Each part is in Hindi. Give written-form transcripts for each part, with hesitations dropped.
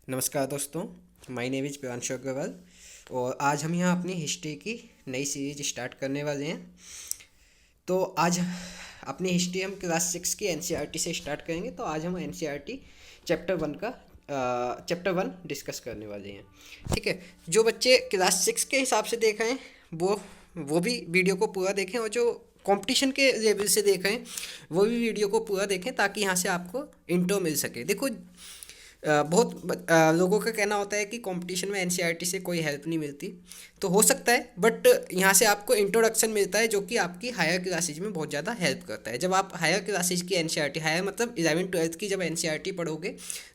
नमस्कार दोस्तों। My name is Priyanshu Agarwal और आज हम यहाँ अपनी हिस्ट्री की नई सीरीज स्टार्ट करने वाले हैं। तो आज अपनी हिस्ट्री हम क्लास 6 की एनसीईआरटी से स्टार्ट करेंगे। तो आज हम एनसीईआरटी चैप्टर 1 डिस्कस करने वाले हैं। ठीक है, जो बच्चे क्लास 6 के हिसाब से देख रहे हैं वो भी वीडियो को पूरा देखें, और जो कंपटीशन के लेवल से देख रहे हैं वो भी वीडियो को पूरा देखें, ताकि यहाँ से आपको इंट्रो मिल सके। देखो, लोगों का कहना होता है कि कंपटीशन में एनसीईआरटी से कोई हेल्प नहीं मिलती। तो हो सकता है, बट यहाँ से आपको इंट्रोडक्शन मिलता है, जो कि आपकी हायर क्लासेज में बहुत ज़्यादा हेल्प करता है। जब आप हायर क्लासेज की एनसीईआरटी, हायर मतलब 11वीं 12वीं की जब एनसीईआरटी पढ़ोगे,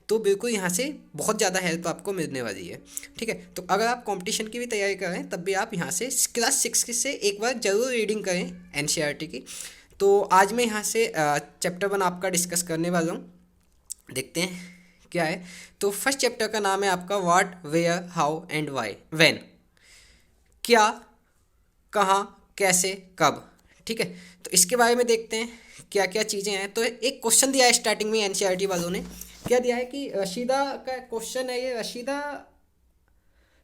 तो बिल्कुल यहाँ से बहुत ज़्यादा हेल्प आपको मिलने वाली है। ठीक है, तो अगर आप कंपटीशन की भी तैयारी कर रहे हैं, तब भी आप यहाँ से क्लास 6 से एक बार ज़रूर रीडिंग करें एनसीईआरटी की। तो आज मैं यहाँ से चैप्टर 1 आपका डिस्कस करने वाला हूँ। देखते हैं क्या है। तो फर्स्ट चैप्टर का नाम है आपका what, where, how and why, when. क्या, कहाँ, कैसे, कब। ठीक है, तो इसके बारे में देखते हैं क्या क्या चीज़ें हैं। तो एक क्वेश्चन दिया है स्टार्टिंग में एनसीईआरटी वालों ने। क्या दिया है कि रशीदा का क्वेश्चन है ये। Rashida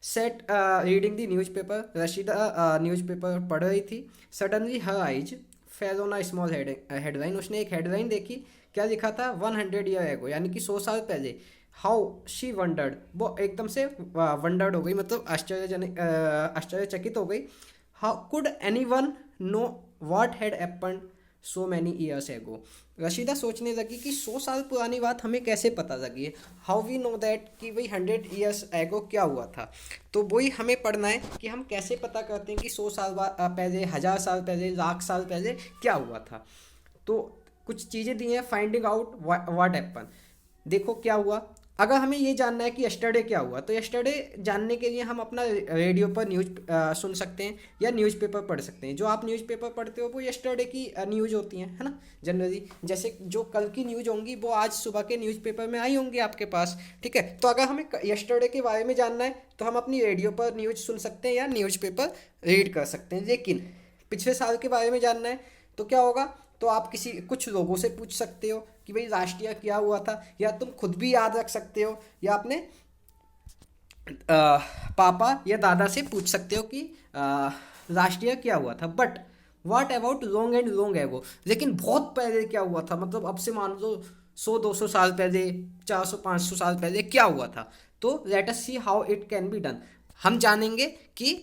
SAT reading the newspaper. Rashida newspaper पढ़ रही थी। Suddenly her eyes fell on a small headline. उसने एक हेडलाइन देखी। क्या लिखा था? 100 ईयर एगो, यानी कि 100 साल पहले। हाउ शी वंडर्ड, वो एकदम से वंडर्ड हो गई, मतलब आश्चर्यचकित हो गई। How could any one know what had happened so many years ago. Rashida सोचने लगी कि 100 साल पुरानी बात हमें कैसे पता लगी है। हाउ वी नो दैट, कि वही 100 ईयर्स एगो क्या हुआ था। तो वही हमें पढ़ना है कि हम कैसे पता करते हैं कि 100 साल पहले, 1000 साल पहले, लाख साल पहले क्या हुआ था। तो कुछ चीज़ें दी हैं, फाइंडिंग आउट व्हाट हैपन। देखो क्या हुआ। अगर हमें ये जानना है कि यस्टरडे क्या हुआ, तो यस्टरडे जानने के लिए हम अपना रेडियो पर न्यूज़ सुन सकते हैं या न्यूज़पेपर पढ़ सकते हैं। जो आप न्यूज़पेपर पढ़ते हो वो यस्टरडे की न्यूज़ होती हैं, है ना। जनरली जैसे जो कल की न्यूज़ होंगी वो आज सुबह के न्यूज़पेपर में आई होंगी आपके पास। ठीक है, तो अगर हमें यस्टरडे के बारे में जानना है तो हम अपनी रेडियो पर न्यूज़ सुन सकते हैं या न्यूज़पेपर रीड कर सकते हैं। लेकिन पिछले साल के बारे में जानना है तो क्या होगा, तो आप कुछ लोगों से पूछ सकते हो कि भाई राष्ट्रीय क्या हुआ था, या तुम खुद भी याद रख सकते हो, या अपने पापा या दादा से पूछ सकते हो कि राष्ट्रीय क्या हुआ था। But what about long and long ago, लेकिन बहुत पहले क्या हुआ था, मतलब अब से मान लो 100-200 साल पहले, 400-500 साल पहले क्या हुआ था। तो let us see how it can be done. हम जानेंगे कि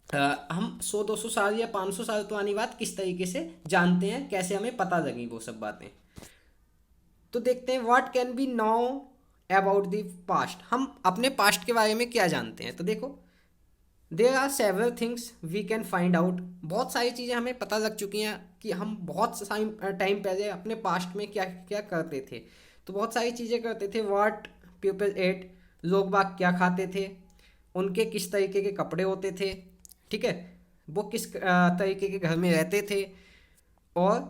हम 100-200 साल या 500 साल पुरानी बात किस तरीके से जानते हैं, कैसे हमें पता लगी वो सब बातें। तो देखते हैं what can be now about the past. हम अपने पास्ट के बारे में क्या जानते हैं। तो देखो, there are several things we can find out. बहुत सारी चीज़ें हमें पता लग चुकी हैं कि हम बहुत टाइम पहले अपने पास्ट में क्या क्या करते थे। तो बहुत सारी चीज़ें करते थे। व्हाट पीपल एट, लोग बाग क्या खाते थे, उनके किस तरीके के कपड़े होते थे। ठीक है, वो किस तरीके के घर में रहते थे। और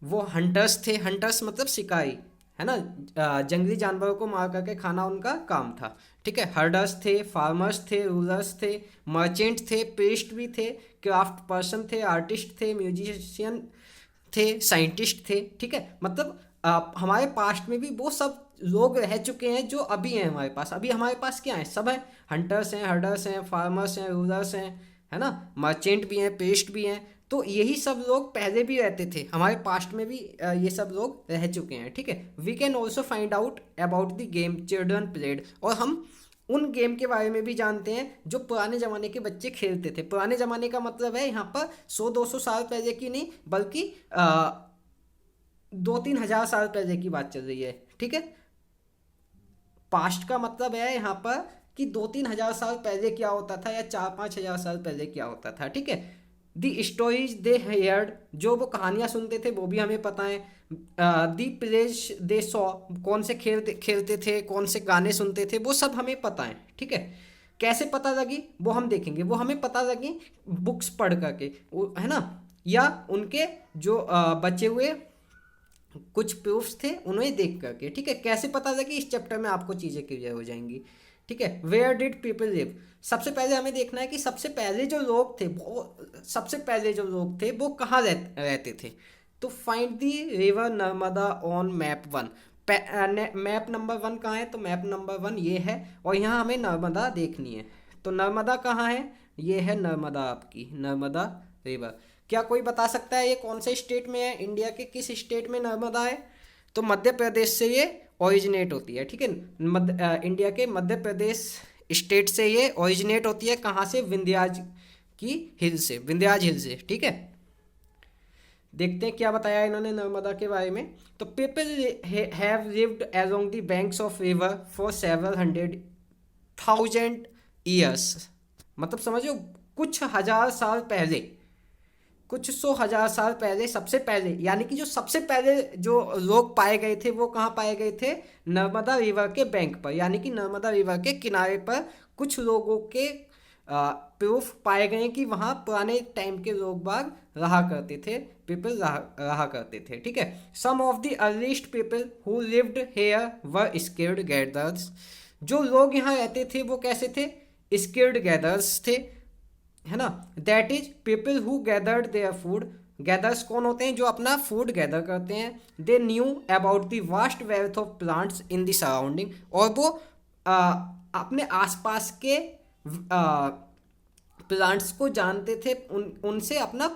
वो हंटर्स थे। हंटर्स मतलब शिकारी, है ना। जंगली जानवरों को मार करके खाना उनका काम था। ठीक है, हर्डर्स थे, फार्मर्स थे, रूलर्स थे, मर्चेंट थे, पेस्ट भी थे, क्राफ्ट पर्सन थे, आर्टिस्ट थे, म्यूजिशियन थे, साइंटिस्ट थे। ठीक है, मतलब हमारे पास्ट में भी वो सब लोग रह चुके हैं जो अभी हैं हमारे पास। अभी हमारे पास क्या है, सब है। हंटर्स हैं, हर्डर्स हैं, फार्मर्स हैं, रूलर्स हैं, है ना। मर्चेंट भी हैं, पेस्ट भी हैं। तो यही सब लोग पहले भी रहते थे, हमारे पास्ट में भी ये सब लोग रह चुके हैं। ठीक है, we can also find out about the game children played. और हम उन गेम के बारे में भी जानते हैं जो पुराने ज़माने के बच्चे खेलते थे। पुराने ज़माने का मतलब है यहाँ पर 100-200 साल पहले की नहीं, बल्कि 2-3 हज़ार साल पहले की बात चल रही है। ठीक है, पास्ट का मतलब है यहाँ पर कि 2-3 हज़ार साल पहले क्या होता था, या 4-5 हज़ार साल पहले क्या होता था। ठीक है, दी स्टोरीज दे हेयर्ड, जो वो कहानियाँ सुनते थे वो भी हमें पता है। दी प्लेज दे सॉ, कौन से खेलते खेलते थे, कौन से गाने सुनते थे, वो सब हमें पता है। ठीक है, कैसे पता लगी वो हम देखेंगे। वो हमें पता लगी बुक्स पढ़ करके, है ना, या उनके जो बचे हुए कुछ प्रूफ्स थे उन्हें देख करके। ठीक है, कैसे पता लगी, इस चैप्टर में आपको चीज़ें क्लियर हो जाएंगी। ठीक है, वेयर डिड पीपल लिव। सबसे पहले हमें देखना है कि सबसे पहले जो लोग थे वो कहाँ रहते थे। तो find the river Narmada on map 1। Map number 1 कहाँ है, तो मैप नंबर 1 ये है, और यहाँ हमें नर्मदा देखनी है। तो नर्मदा कहाँ है, ये है नर्मदा, आपकी नर्मदा रिवर। क्या कोई बता सकता है ये कौन से स्टेट में है, इंडिया के किस स्टेट में नर्मदा है? तो मध्य प्रदेश से ये ओरिजिनेट होती है, ठीक है। इंडिया के मध्य प्रदेश स्टेट से ये ओरिजिनेट होती है, कहाँ से, विंध्याज की हिल से, विंध्याज हिल से, ठीक है। देखते हैं क्या बताया इन्होंने नर्मदा के बारे में। तो people have lived along the banks of river for several 100,000 years, मतलब समझो कुछ हजार साल पहले, कुछ 100,000 साल पहले, सबसे पहले, यानी कि जो सबसे पहले जो लोग पाए गए थे वो कहाँ पाए गए थे, नर्मदा रिवर के बैंक पर, यानी कि नर्मदा रिवर के किनारे पर कुछ लोगों के प्रूफ पाए गए कि वहाँ पुराने टाइम के लोग बाग रहा करते थे, पीपल रहा करते थे, ठीक है। Some of the earliest people who lived here were skilled gatherers, जो लोग यहाँ रहते थे वो कैसे थे, स्किल्ड गैदर्स थे, है ना। That is people who gathered their food, gathers कौन होते हैं, जो अपना फूड गैदर करते हैं। They knew about the vast wealth of plants in the surrounding, और वो अपने आसपास के प्लांट्स को जानते थे, उनसे अपना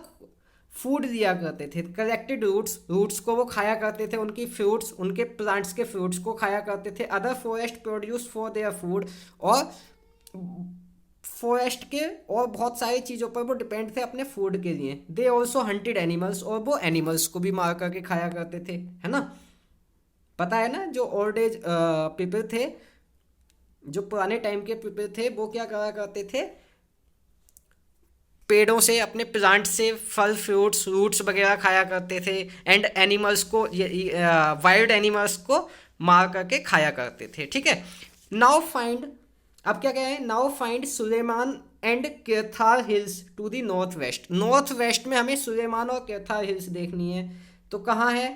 फूड लिया करते थे। कलेक्टेड रूट्स को वो खाया करते थे, उनकी फ्रूट्स, उनके प्लांट्स के फ्रूट्स को खाया करते थे। Other forest produce for their food, और फॉरेस्ट के और बहुत सारी चीज़ों पर वो डिपेंड थे अपने फूड के लिए। दे ऑल्सो हंटेड एनिमल्स, और वो एनिमल्स को भी मार करके खाया करते थे, है ना। पता है ना, जो ओल्ड एज पीपल थे, जो पुराने टाइम के पीपल थे, वो क्या करा करते थे, पेड़ों से, अपने प्लांट से फल फ्रूट्स रूट्स वगैरह खाया करते थे, एंड एनिमल्स को, वाइल्ड एनिमल्स को मार करके खाया करते थे, ठीक है। नाउ फाइंड, अब क्या कह रहे हैं, now find Sulaiman and Kirthar hills to the north west. North west में हमें सुलेमान और केथार हिल्स देखनी है। तो कहाँ है,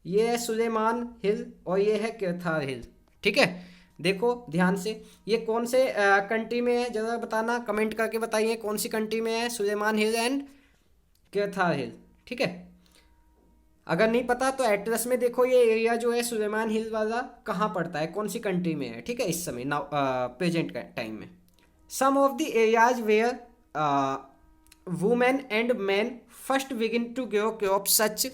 ये है सुलेमान हिल और ये है केथार हिल, ठीक है। देखो ध्यान से, ये कौन से कंट्री में है, जरा बताना, कमेंट करके बताइए कौन सी कंट्री में है सुलेमान हिल एंड केथार हिल, ठीक है। अगर नहीं पता तो एटलस में देखो ये एरिया जो है सुलेमान हिल वाला कहाँ पड़ता है, कौन सी कंट्री में है, ठीक है, इस समय नाउ प्रेजेंट टाइम में। Some of the areas where women and man first begin to grow crop such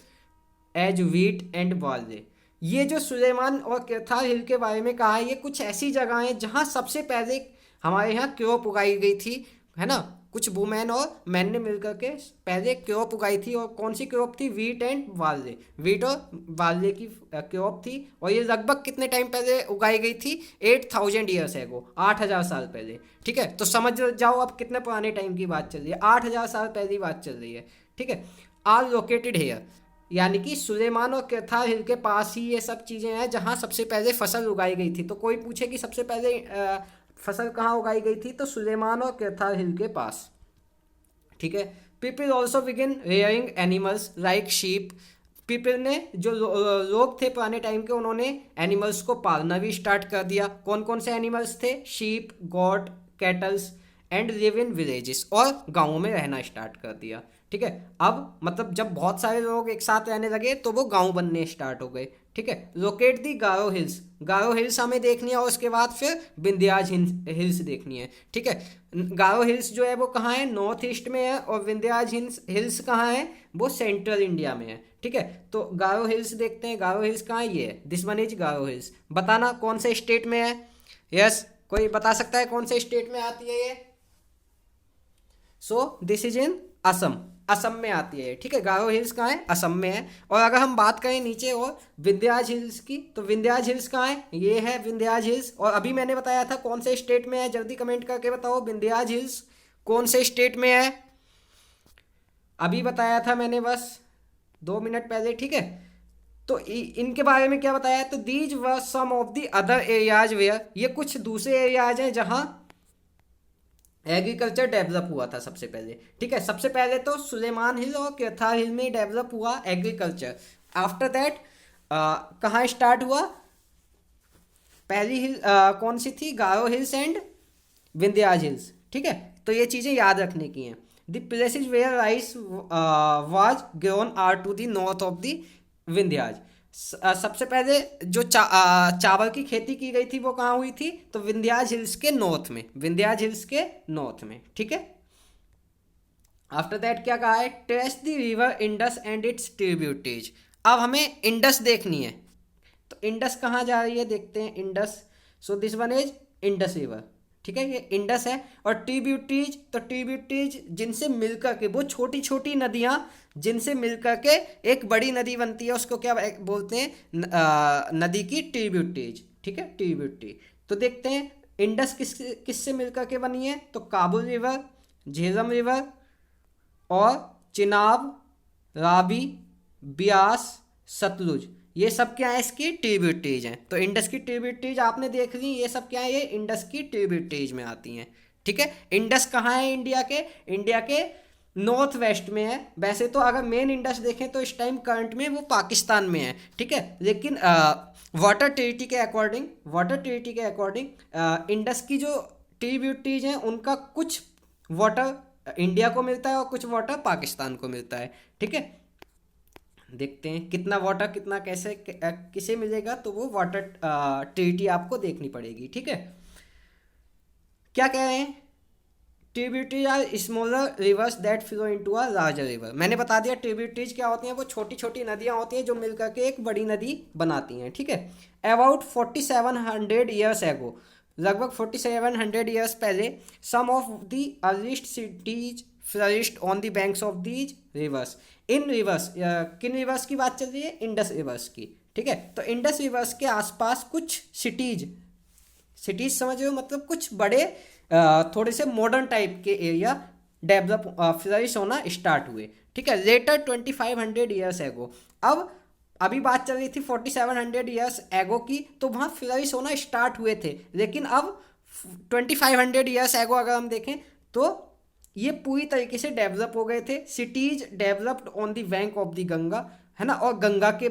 as wheat and barley. ये जो सुलेमान और केथार हिल के बारे में कहा है, ये कुछ ऐसी जगह हैं जहाँ सबसे पहले हमारे यहाँ क्रॉप उगाई गई थी, है ना। कुछ वुमेन और मैन ने मिलकर के पहले क्रॉप उगाई थी, और कौन सी क्रॉप थी, व्हीट एंड बार्ले, व्हीट और बार्ले की क्रॉप थी। और ये लगभग कितने टाइम पहले उगाई गई थी, 8,000 ईयर्स एगो, 8,000 साल पहले, ठीक है। तो समझ जाओ अब कितने पुराने टाइम की बात चल रही है, 8,000 साल पहले बात चल रही है, ठीक है। आर लोकेटेड हेयर, यानी कि सुलेमान और केथार हिल के पास ही ये सब चीज़ें हैं जहाँ सबसे पहले फसल उगाई गई थी। तो कोई पूछे कि सबसे पहले फसल कहाँ उगाई गई थी, तो सुलेमान और केथार हिल के पास, ठीक है। People also begin rearing animals like sheep, people ने, जो लोग थे पुराने टाइम के, उन्होंने एनिमल्स को पालना भी स्टार्ट कर दिया। कौन कौन से एनिमल्स थे, sheep, got, kettles, and live in villages, और गाँवों में रहना स्टार्ट कर दिया, ठीक है। अब मतलब जब बहुत सारे लोग एक साथ रहने लगे तो वो गांव बनने स्टार्ट हो गए, ठीक है। लोकेट दी गारो हिल्स, गारो हिल्स हमें देखनी है, और उसके बाद फिर विंध्याज हिल्स देखनी है, ठीक है। गारो हिल्स जो है वो कहाँ है, नॉर्थ ईस्ट में है, और विंध्याज हिल्स कहाँ है, वो सेंट्रल इंडिया में है, ठीक है। तो गारो हिल्स देखते हैं, गारो हिल्स कहाँ है, ये है, this one is Garo hills. बताना कौन से स्टेट में है, यस कोई बता सकता है कौन से स्टेट में आती है ये, so this is in Assam, Assam में आती है, ठीक है। गारो हिल्स कहाँ है, असम में है। और अगर हम बात करें नीचे और विंध्याज हिल्स की, तो विंध्याज हिल्स कहाँ है, ये है विंध्याज हिल्स। और अभी मैंने बताया था कौन से स्टेट में है, जल्दी कमेंट करके बताओ विंध्याज हिल्स कौन से स्टेट में है, अभी बताया था मैंने बस 2 मिनट पहले, ठीक है। तो इनके बारे में क्या बताया है, तो these were some of the other areas where, ये कुछ दूसरे एरियाज हैं जहाँ एग्रीकल्चर डेवलप हुआ था सबसे पहले, ठीक है। सबसे पहले तो सुलेमान हिल और केथार हिल में डेवलप हुआ एग्रीकल्चर। आफ्टर दैट कहाँ स्टार्ट हुआ, पहली हिल कौन सी थी, Garo hills and Vindhyas hills, ठीक है। तो ये चीज़ें याद रखने की हैं। The places where rice was grown are to the north of the Vindhyas, सबसे पहले जो चावल की खेती की गई थी वो कहाँ हुई थी, तो विंध्याचल हिल्स के नॉर्थ में, विंध्याचल हिल्स के नॉर्थ में, ठीक है। आफ्टर दैट क्या कहा है, trace the river Indus and its tributaries. अब हमें इंडस देखनी है, तो इंडस कहाँ जा रही है देखते हैं, Indus. So this one is Indus river, ठीक है, ये इंडस है। और ट्रिब्यूटरीज, तो ट्रिब्यूटरीज जिनसे मिलकर के, वो छोटी छोटी नदियाँ जिनसे मिलकर के एक बड़ी नदी बनती है, उसको क्या बोलते हैं, नदी की ट्रिब्यूटरीज, ठीक है, ट्रिब्यूटरी। तो देखते हैं इंडस किससे मिलकर के बनी है, तो काबुल रिवर, झेलम रिवर और चिनाब, रावी, ब्यास, सतलुज, ये सब क्या है, इसकी ट्रिब्यूटरीज हैं। तो इंडस की ट्रिब्यूटरीज आपने देख ली, ये सब क्या है, ये इंडस की ट्रिब्यूटरीज में आती हैं, ठीक है। इंडस कहाँ है इंडिया के, इंडिया के नॉर्थ वेस्ट में है। वैसे तो अगर मेन इंडस देखें तो इस टाइम करंट में वो पाकिस्तान में है, ठीक है, लेकिन वाटर ट्रिटी के अकॉर्डिंग, वाटर ट्रिटी के अकॉर्डिंग इंडस की जो ट्रिब्यूटरीज हैं उनका कुछ वाटर इंडिया को मिलता है और कुछ वाटर पाकिस्तान को मिलता है, ठीक है। देखते हैं कितना वाटर, कितना कैसे किसे मिलेगा, तो वो वाटर ट्रिटी आपको देखनी पड़ेगी, ठीक है। क्या कह रहे हैं, tributaries are smaller rivers that flow into a larger river. मैंने बता दिया ट्रिब्यूटरीज क्या होती हैं, वो छोटी छोटी नदियाँ होती हैं जो मिलकर के एक बड़ी नदी बनाती हैं, ठीक है। अबाउट 4700 ईयर्स एगो, लगभग 4700 ईयर्स पहले, some of the earliest cities flourished on the banks of these rivers. इन रिवर्स, किन रिवर्स की बात चल रही है, इंडस रिवर्स की, ठीक है। तो इंडस रिवर्स के आसपास कुछ सिटीज, सिटीज समझ रहे हो, मतलब कुछ बड़े थोड़े से मॉडर्न टाइप के एरिया डेवलप फ्लरिश होना स्टार्ट हुए, ठीक है, लेटर 2500 ईयर्स एगो। अब अभी बात चल रही थी 4700 ईयर्स एगो की, तो वहाँ फ्लरिश होना स्टार्ट हुए थे, लेकिन अब 2500 ईयर्स एगो अगर हम देखें तो ये पूरी तरीके से डेवलप हो गए थे। Cities developed on the bank of the Ganga, है ना, और गंगा के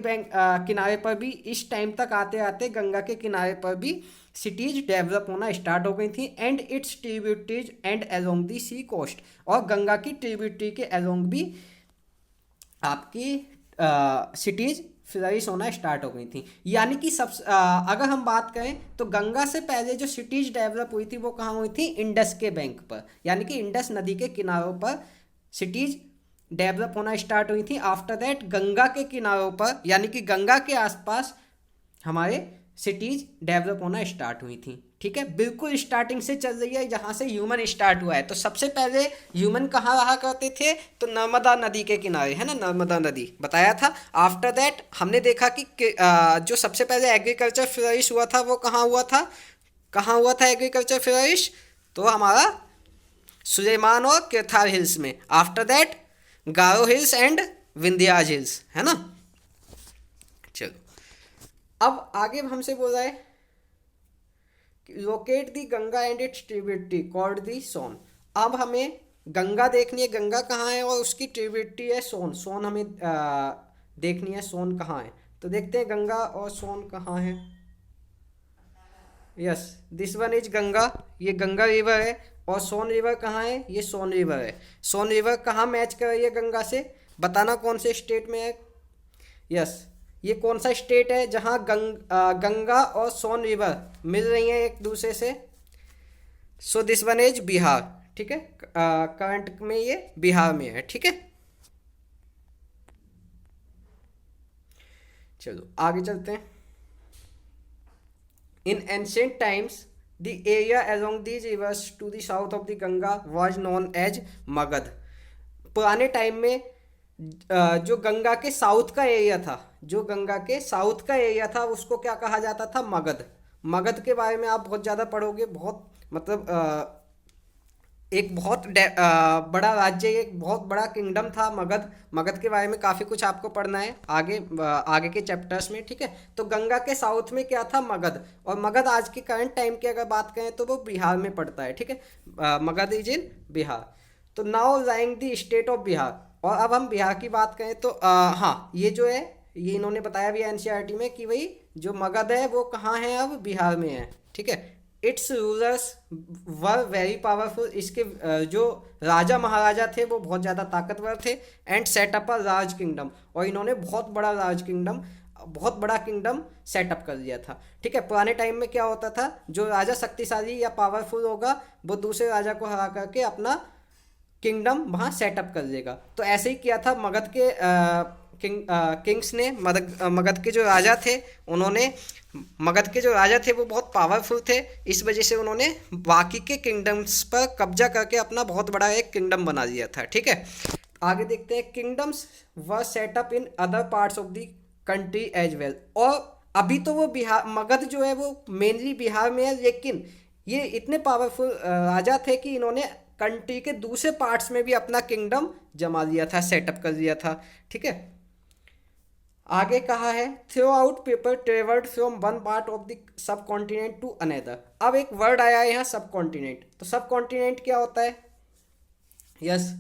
किनारे पर भी इस टाइम तक आते आते गंगा के किनारे पर भी सिटीज डेवलप होना स्टार्ट हो गई थी, and its tributaries and along the sea coast, और गंगा की ट्रिब्यूटरी के अलोंग भी आपकी सिटीज फ्लरिश होना स्टार्ट हो गई थी। यानी कि सब अगर हम बात करें तो गंगा से पहले जो सिटीज डेवलप हुई थी वो कहाँ हुई थी, इंडस के बैंक पर, यानी कि इंडस नदी के किनारों पर सिटीज डेवलप होना स्टार्ट हुई थी। आफ्टर दैट गंगा के किनारों पर, यानी कि गंगा के आसपास हमारे सिटीज डेवलप होना स्टार्ट हुई थी, ठीक है। बिल्कुल स्टार्टिंग से चल रही है जहाँ से ह्यूमन स्टार्ट हुआ है। तो सबसे पहले ह्यूमन कहाँ रहा करते थे, तो नर्मदा नदी के किनारे, है ना, नर्मदा नदी बताया था। आफ्टर दैट हमने देखा कि जो सबसे पहले एग्रीकल्चर फ्लरिश हुआ था वो कहाँ हुआ था, कहाँ हुआ था एग्रीकल्चर फ्लरिश, तो हमारा सुलेमान और केथार हिल्स में। After that Garo hills and Vindhyachal hills, है ना। चलो अब आगे हमसे बोल रहा है locate the Ganga and its tributary called the Son. अब हमें गंगा देखनी है, गंगा कहाँ है, और उसकी ट्रिब्यूटरी है सोन। सोन हमें देखनी है, सोन कहाँ है, तो देखते हैं गंगा और सोन कहाँ है। Yes, this one is Ganga, ये गंगा रिवर है, और सोन रिवर कहाँ है, ये सोन रिवर है। सोन रिवर कहाँ मैच कर रही है गंगा से, बताना कौन से स्टेट में है। यस, ये कौन सा स्टेट है जहाँ गंगा और सोन रिवर मिल रही हैं एक दूसरे से, so this one is Bihar, ठीक है। करंट में ये बिहार में है, ठीक है। चलो आगे चलते हैं। In ancient times the area along these rivers to the south of the Ganga was known as Magadha. पुराने टाइम में जो गंगा के साउथ का एरिया था, जो गंगा के साउथ का एरिया था उसको क्या कहा जाता था, मगध। मगध के बारे में आप बहुत ज़्यादा पढ़ोगे, बहुत मतलब एक बहुत बड़ा राज्य, एक बहुत बड़ा किंगडम था मगध। मगध के बारे में काफ़ी कुछ आपको पढ़ना है आगे आगे के चैप्टर्स में, ठीक है। तो गंगा के साउथ में क्या था, मगध। और मगध आज के करंट टाइम की अगर बात करें तो वो बिहार में पड़ता है, ठीक है। Magadh is in Bihar. तो now lying the state of Bihar. और अब हम बिहार की बात करें तो हाँ, ये जो है ये इन्होंने बताया भी एनसीईआरटी में कि भाई जो मगध है वो कहाँ है, अब बिहार में है, ठीक है। It's rulers were very powerful. इसके जो राजा महाराजा थे वो बहुत ज़्यादा ताकतवर थे। And set up a large kingdom, और इन्होंने बहुत बड़ा लार्ज किंगडम बहुत बड़ा किंगडम सेटअप कर लिया था। ठीक है, पुराने टाइम में क्या होता था, जो राजा शक्तिशाली या पावरफुल होगा वो दूसरे राजा को हरा करके अपना किंगडम वहाँ सेटअप कर लेगा। तो ऐसे ही किया था मगध के किंग्स ने। मगध के जो राजा थे उन्होंने, मगध के जो राजा थे वो बहुत पावरफुल थे, इस वजह से उन्होंने बाकी के किंगडम्स पर कब्जा करके अपना बहुत बड़ा एक किंगडम बना लिया था। ठीक है, आगे देखते हैं। Kingdoms were set up in other parts of the country as well. और अभी तो वो बिहार, मगध जो है वो मेनली बिहार में है, लेकिन ये इतने पावरफुल राजा थे कि इन्होंने कंट्री के दूसरे पार्ट्स में भी अपना किंगडम जमा लिया था, सेटअप कर लिया था। ठीक है, आगे कहा है throughout people travelled from one part of the subcontinent to another. अब एक वर्ड आया है यहाँ सब कॉन्टिनेंट। तो सब कॉन्टिनेंट क्या होता है? यस,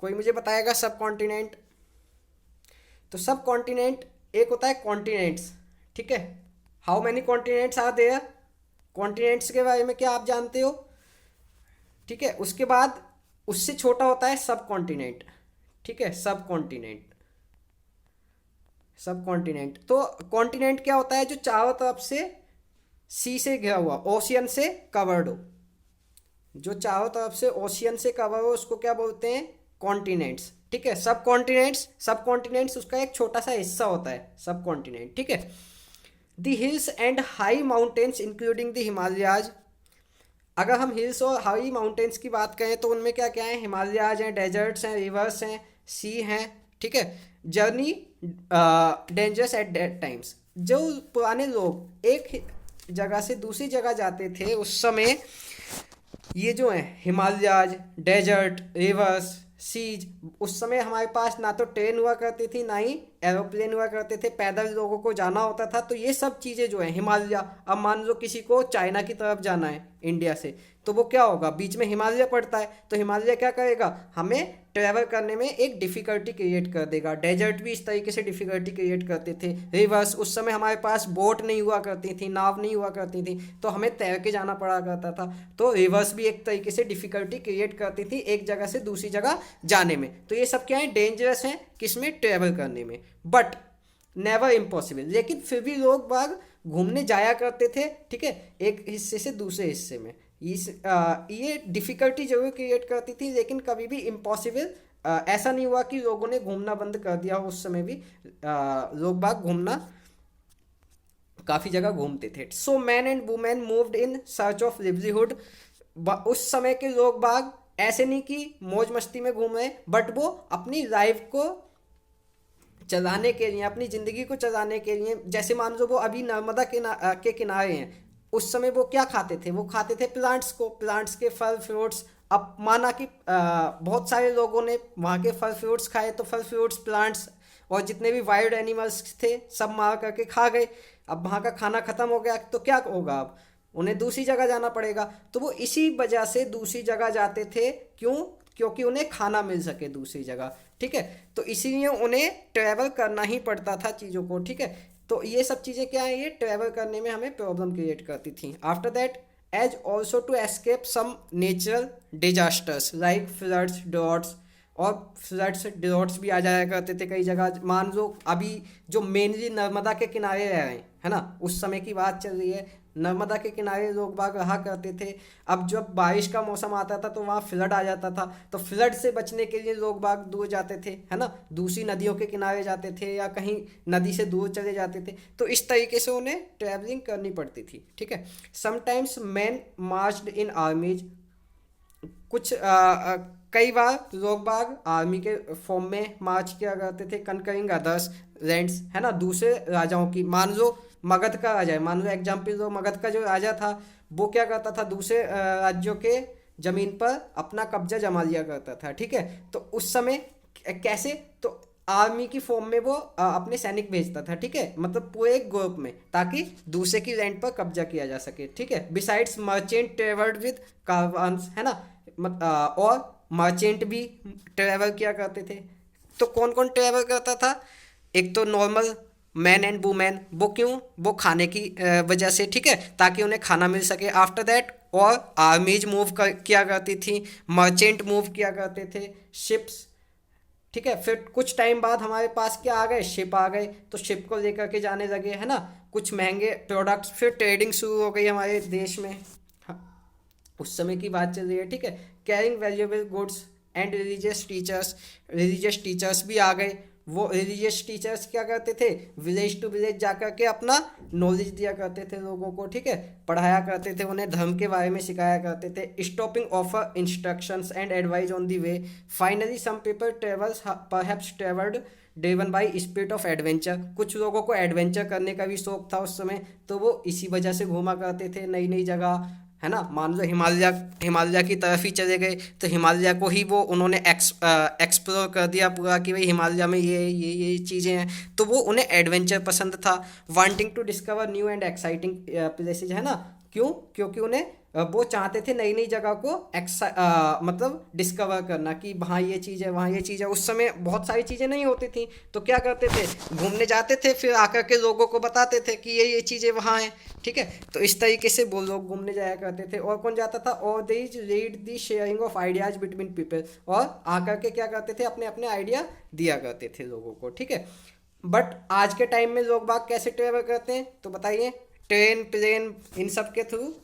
कोई मुझे बताएगा सब कॉन्टिनेंट? तो सब कॉन्टिनेंट एक होता है कॉन्टिनेंट्स। ठीक है, how many continents are there? Continents के बारे में क्या आप जानते हो? ठीक है, उसके बाद उससे छोटा होता है सब कॉन्टिनेंट। ठीक है, सब कॉन्टिनेंट, सब कॉन्टिनेंट। तो कॉन्टिनेंट क्या होता है? जो चारों तरफ से सी से घिरा हुआ, ओशियन से कवर्ड हो, जो चारों तरफ से ओशियन से कवर हो उसको क्या बोलते हैं? कॉन्टिनेंट्स। ठीक है, सब कॉन्टिनेंट्स, सब कॉन्टिनेंट्स उसका एक छोटा सा हिस्सा होता है सब कॉन्टिनेंट। ठीक है, the hills and high mountains including the Himalayas. अगर हम हिल्स और हाई माउंटेन्स की बात करें तो उनमें क्या क्या है? हिमालयाज हैं, डेजर्ट्स हैं, रिवर्स हैं, सी हैं। ठीक है, journey dangerous at that times. जो पुराने लोग एक जगह से दूसरी जगह जाते थे उस समय ये जो है हिमालयाज, डेजर्ट, रिवर्स, सीज, उस समय हमारे पास ना तो ट्रेन हुआ करती थी ना ही एरोप्लेन हुआ करते थे, पैदल लोगों को जाना होता था। तो ये सब चीज़ें जो है हिमालय, अब मान लो किसी को चाइना की तरफ जाना है इंडिया से, तो वो क्या होगा? बीच में हिमालय पड़ता है, तो हिमालय क्या करेगा? हमें ट्रैवल करने में एक डिफ़िकल्टी क्रिएट कर देगा। डेजर्ट भी इस तरीके से डिफ़िकल्टी क्रिएट करते थे। रिवर्स, उस समय हमारे पास बोट नहीं हुआ करती थी, नाव नहीं हुआ करती थी, तो हमें तैर के जाना पड़ा करता था। तो रिवर्स भी एक तरीके से डिफ़िकल्टी क्रिएट करती थी एक जगह से दूसरी जगह जाने में। तो ये सब क्या है? डेंजरस हैं किसमें? ट्रैवल करने में, बट नेवर इम्पॉसिबल। लेकिन फिर भी लोग बाग घूमने जाया करते थे। ठीक है, एक हिस्से से दूसरे हिस्से में। ये डिफ़िकल्टी जरूर क्रिएट करती थी, लेकिन कभी भी इम्पॉसिबल ऐसा नहीं हुआ कि लोगों ने घूमना बंद कर दिया हो। उस समय भी लोग बाग घूमना काफ़ी जगह घूमते थे। So man and women moved in search of livelihood. उस समय के लोग बाग ऐसे नहीं कि मौज मस्ती में घूम रहे, बट वो अपनी लाइफ को चलाने के लिए, अपनी ज़िंदगी को चलाने के लिए, जैसे मान लो वो अभी नर्मदा के किनारे हैं, उस समय वो क्या खाते थे? वो खाते थे प्लांट्स को, प्लांट्स के फल फ्रूट्स। अब माना कि बहुत सारे लोगों ने वहाँ के फल फ्रूट्स खाए, तो फल फ्रूट्स, प्लांट्स और जितने भी वाइल्ड एनिमल्स थे सब मार करके खा गए। अब वहाँ का खाना ख़त्म हो गया तो क्या होगा? अब उन्हें दूसरी जगह जाना पड़ेगा। तो वो इसी वजह से दूसरी जगह जाते थे। क्यों? क्योंकि उन्हें खाना मिल सके दूसरी जगह। ठीक है, तो इसीलिए उन्हें ट्रैवल करना ही पड़ता था चीज़ों को। ठीक है, तो ये सब चीज़ें क्या है? ये ट्रैवल करने में हमें प्रॉब्लम क्रिएट करती थी। After that, as also to escape some natural disasters like floods, droughts. और फ्लड्स, ड्रॉट्स भी आ जाया करते थे कई जगह। मान लो अभी जो मेनली नर्मदा के किनारे रह रहे हैं, है ना, उस समय की बात चल रही है, नर्मदा के किनारे लोग बाग रहा करते थे। अब जब बारिश का मौसम आता था तो वहाँ फ्लड आ जाता था, तो फ्लड से बचने के लिए लोग बाग दूर जाते थे, है ना, दूसरी नदियों के किनारे जाते थे या कहीं नदी से दूर चले जाते थे। तो इस तरीके से उन्हें ट्रैवलिंग करनी पड़ती थी। ठीक है, समटाइम्स मैन मार्च्ड इन आर्मीज। कुछ कई बार लोग बाग आर्मी के फॉर्म में मार्च किया करते थे, कनकरिंग अदर्स लैंड्स, है ना, दूसरे राजाओं की। मान लो मगध का राजा है, मान लो एग्जाम्पल दो, मगध का जो राजा था वो क्या करता था? दूसरे राज्यों के ज़मीन पर अपना कब्जा जमा लिया करता था। ठीक है, तो उस समय कैसे? तो आर्मी की फॉर्म में वो अपने सैनिक भेजता था। ठीक है, मतलब पूरे एक ग्रुप में, ताकि दूसरे की लैंड पर कब्जा किया जा सके। ठीक है, बिसाइड्स मर्चेंट ट्रेवल्ड विद कारवान्स, है ना, और मर्चेंट भी ट्रेवल किया करते थे। तो कौन कौन ट्रेवल करता था? एक तो नॉर्मल मैन एंड वुमेन, वो क्यों? वो खाने की वजह से। ठीक है, ताकि उन्हें खाना मिल सके। आफ्टर दैट, और आर्मीज मूव किया करती थी, मर्चेंट मूव किया करते थे, शिप्स। ठीक है। फिर कुछ टाइम बाद हमारे पास क्या आ गए, शिप आ गए, तो शिप को लेकर के जाने लगे, है ना, कुछ महंगे प्रोडक्ट्स। फिर ट्रेडिंग शुरू हो गई हमारे देश में, हाँ, उस समय की बात चल रही है, ठीक है। Carrying valuable goods and religious teachers भी आ गए। वो रिलीजियस टीचर्स क्या करते थे, विलेज टू विलेज जा कर के अपना नॉलेज दिया करते थे लोगों को, ठीक है, पढ़ाया करते थे, उन्हें धर्म के बारे में सिखाया करते थे। Stopping offer instructions and advice on the way. Finally some people travels perhaps travelled driven by spirit of adventure. कुछ लोगों को एडवेंचर करने का भी शौक था उस समय, तो वो इसी वजह से घूमा करते थे नई नई जगह, है ना। मान लो हिमालय की तरफ ही चले गए, तो हिमालय को ही वो उन्होंने एक्सप्लोर कर दिया पूरा कि भाई हिमालय में ये चीज़ें हैं, तो वो उन्हें एडवेंचर पसंद था। Wanting to discover new and exciting places, है ना, क्यों, क्योंकि उन्हें वो चाहते थे नई नई जगह को मतलब डिस्कवर करना कि वहाँ ये चीज़ है, वहाँ ये चीज़ है। उस समय बहुत सारी चीज़ें नहीं होती थी, तो क्या करते थे, घूमने जाते थे, फिर आकर के लोगों को बताते थे कि ये चीज़ें वहाँ हैं, ठीक है। तो इस तरीके से वो लोग घूमने जाया करते थे। और कौन जाता था, और these read the sharing of ideas between people, और आकर के क्या करते थे, अपने अपने आइडिया दिया करते थे लोगों को, ठीक है। बट आज के टाइम में लोग बाग कैसे ट्रेवल करते हैं, तो बताइए, ट्रेन, प्लेन, इन सब के थ्रू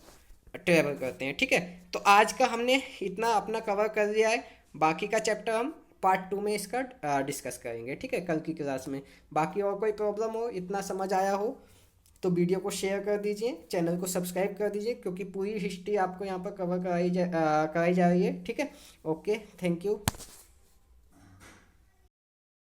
ट्रेवल करते हैं, ठीक है। तो आज का हमने इतना अपना कवर कर लिया है, बाकी का चैप्टर हम पार्ट 2 में इसका डिस्कस करेंगे, ठीक है, कल की क्लास में। बाकी और कोई प्रॉब्लम हो, इतना समझ आया हो, तो वीडियो को शेयर कर दीजिए, चैनल को सब्सक्राइब कर दीजिए, क्योंकि पूरी हिस्ट्री आपको यहाँ पर कवर कराई जा रही है, ठीक है। Okay, thank you.